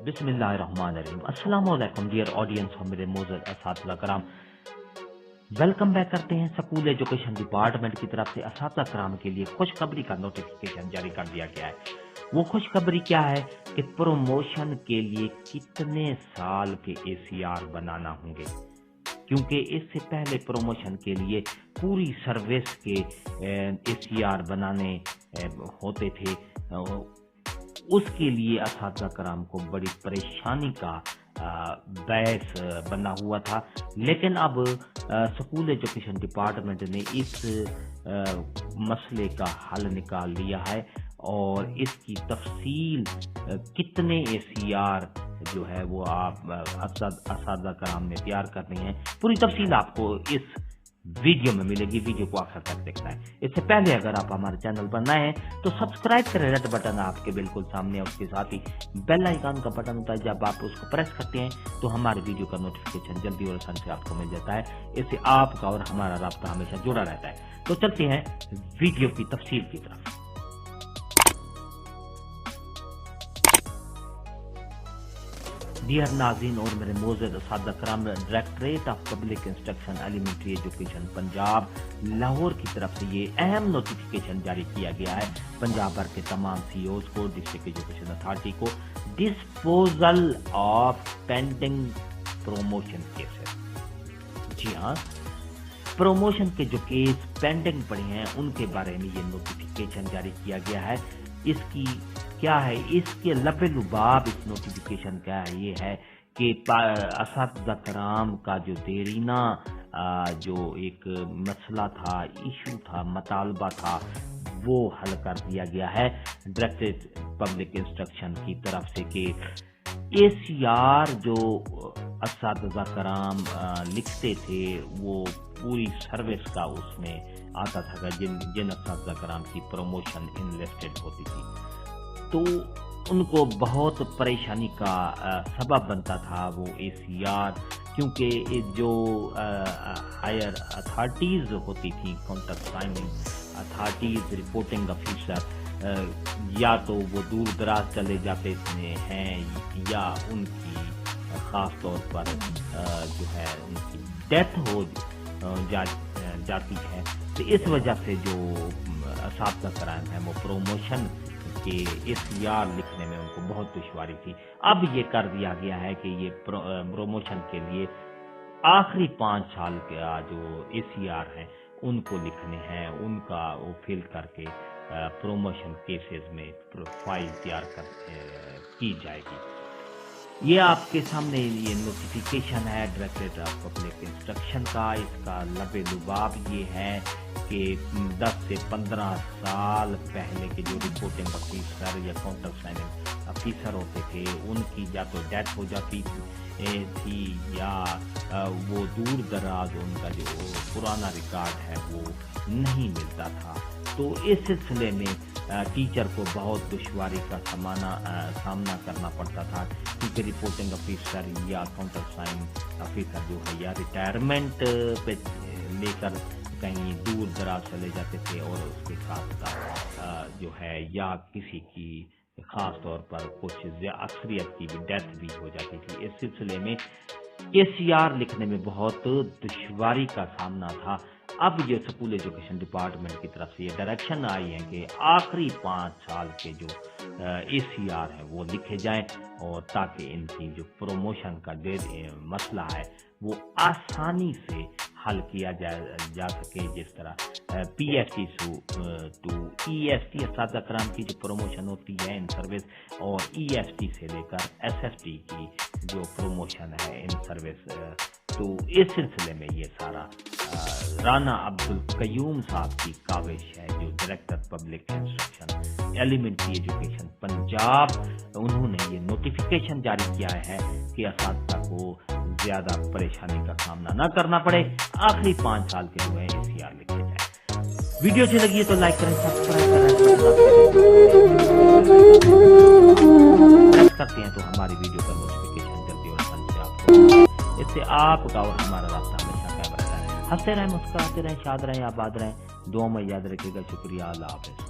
बिस्मिल्लाहिर्रहमानिर्रहीम। अस्सलाम वालेकुम डियर ऑडियंस और मेरे मोअज़्ज़ज़ असातिज़ा कराम, वेलकम बैक करते हैं। स्कूल एजुकेशन डिपार्टमेंट की तरफ से असातिज़ा कराम के लिए खुशखबरी का नोटिफिकेशन जारी कर दिया गया है। वो खुशखबरी क्या है कि प्रमोशन के लिए कितने साल के ACR बनाना होंगे, क्योंकि इससे पहले प्रमोशन के लिए पूरी सर्विस के ACR बनाने होते थे। उसके लिए असातिज़ा कराम को बड़ी परेशानी का बहस बना हुआ था, लेकिन अब स्कूल एजुकेशन डिपार्टमेंट ने इस मसले का हल निकाल लिया है और इसकी तफसील कितने ACR जो है वो आप असातिज़ा कराम ने तैयार करनी है, पूरी तफसील आपको इस वीडियो में मिलेगी। वीडियो को आखिर तक देखना है। इससे पहले अगर आप हमारे चैनल पर नए हैं तो सब्सक्राइब करें, रेड बटन आपके बिल्कुल सामने है, उसके साथ ही बेल आइकन का बटन होता है। जब आप उसको प्रेस करते हैं तो हमारे वीडियो का नोटिफिकेशन जल्दी और आसानी से आपको मिल जाता है। इससे आपका और हमारा राब्ता हमेशा जुड़ा रहता है। तो चलते हैं वीडियो की तफसील की तरफ। डियर नाज़रीन और मेरे मोअज़्ज़ज़ असातिज़ा कराम, directorate of public instruction elementary education Punjab Lahore की तरफ से ये अहम नोटिफिकेशन जारी किया गया है पंजाब भर के तमाम CEOs को, डिस्ट्रिक्ट एजुकेशन अथॉरिटी को, disposal of pending promotion cases. जी हाँ, प्रमोशन के जो केस पेंडिंग पड़े हैं उनके बारे में ये नोटिफिकेशन जारी किया गया है। इसकी क्या है, इसके लबे-लुबाब इस नोटिफिकेशन का ये है कि असातिज़ा कराम का जो देरीना जो एक मसला था, इशू था, मतालबा था, वो हल कर दिया गया है डायरेक्टरेट पब्लिक इंस्ट्रक्शन की तरफ से कि ACR जो असातिज़ा कराम लिखते थे वो पूरी सर्विस का उसमें आता था जिन असातिज़ा कराम की प्रमोशन इनलिस्टेड होती थी, तो उनको बहुत परेशानी का सबब बनता था वो ACR, क्योंकि जो हायर अथॉरिटीज़ होती थी, contract signing authorities, reporting officer, या तो वो दूर दराज चले जाते हैं या उनकी ख़ास तौर पर जो है उनकी डेथ हो जाती है। तो इस वजह से जो असातिज़ा कराम है वो प्रमोशन के ACR लिखने में उनको बहुत दुश्वारी थी। अब ये कर दिया गया है कि ये प्रमोशन के लिए आखिरी 5 साल का जो ACR हैं उनको लिखने हैं, उनका वो फिल करके प्रमोशन केसेस में फाइल तैयार की जाएगी। ये आपके सामने ये नोटिफिकेशन है डायरेक्टरेट ऑफ पब्लिक इंस्ट्रक्शन का। इसका लबे लुबाब ये है कि 10 से 15 साल पहले के जो रिपोर्टिंग ऑफिसर या काउंटर साइनिंग ऑफिसर होते थे उनकी या तो डेथ हो जाती थी या वो दूर दराज उनका जो पुराना रिकॉर्ड है वो नहीं मिलता था। तो इस सिलसिले में टीचर को बहुत दुश्वारी का सामना करना पड़ता था, क्योंकि रिपोर्टिंग ऑफिसर या काउंटर साइन ऑफिसर जो है या रिटायरमेंट पे लेकर कहीं दूर दराज चले जाते थे और उसके साथ साथ जो है या किसी की खास तौर पर कुछ अक्सरियत की भी डेथ भी हो जाती थी। इस सिलसिले में ACR लिखने में बहुत दुश्वारी का सामना था। अब ये स्कूल एजुकेशन डिपार्टमेंट की तरफ से ये डायरेक्शन आई है कि आखिरी 5 साल के जो ACR है वो लिखे जाएं, और ताकि इनकी जो प्रमोशन का मसला है वो आसानी से हल किया जा सके। जिस तरह PST टू EST असातिज़ा कराम की जो प्रमोशन होती है इन सर्विस, और EST से लेकर SST की जो प्रमोशन है इन सर्विस, तो इस सिलसिले में ये सारा राना अब्दुल कयूम साहब की काविश है, जो director public instruction elementary education Punjab, उन्होंने ये नोटिफिकेशन जारी किया है कि असातिज़ा को ज्यादा परेशानी का सामना न करना पड़े, आखिरी 5 साल के जो है ACR लिखे जाए। वीडियो अच्छी लगी है तो लाइक करें, सब्सक्राइब करें, करते हैं तो हमारी वीडियो का नोटिफिकेशन जल्दी और आसानी से आपको, इससे आपका और हमारा रास्ता हमेशा कायम रहता है। हंसते रहें, मुस्कुराते रहें, शाद रहें, आबाद रहें, दुआ में याद रखिएगा। शुक्रिया, अल्लाह हाफ़िज़।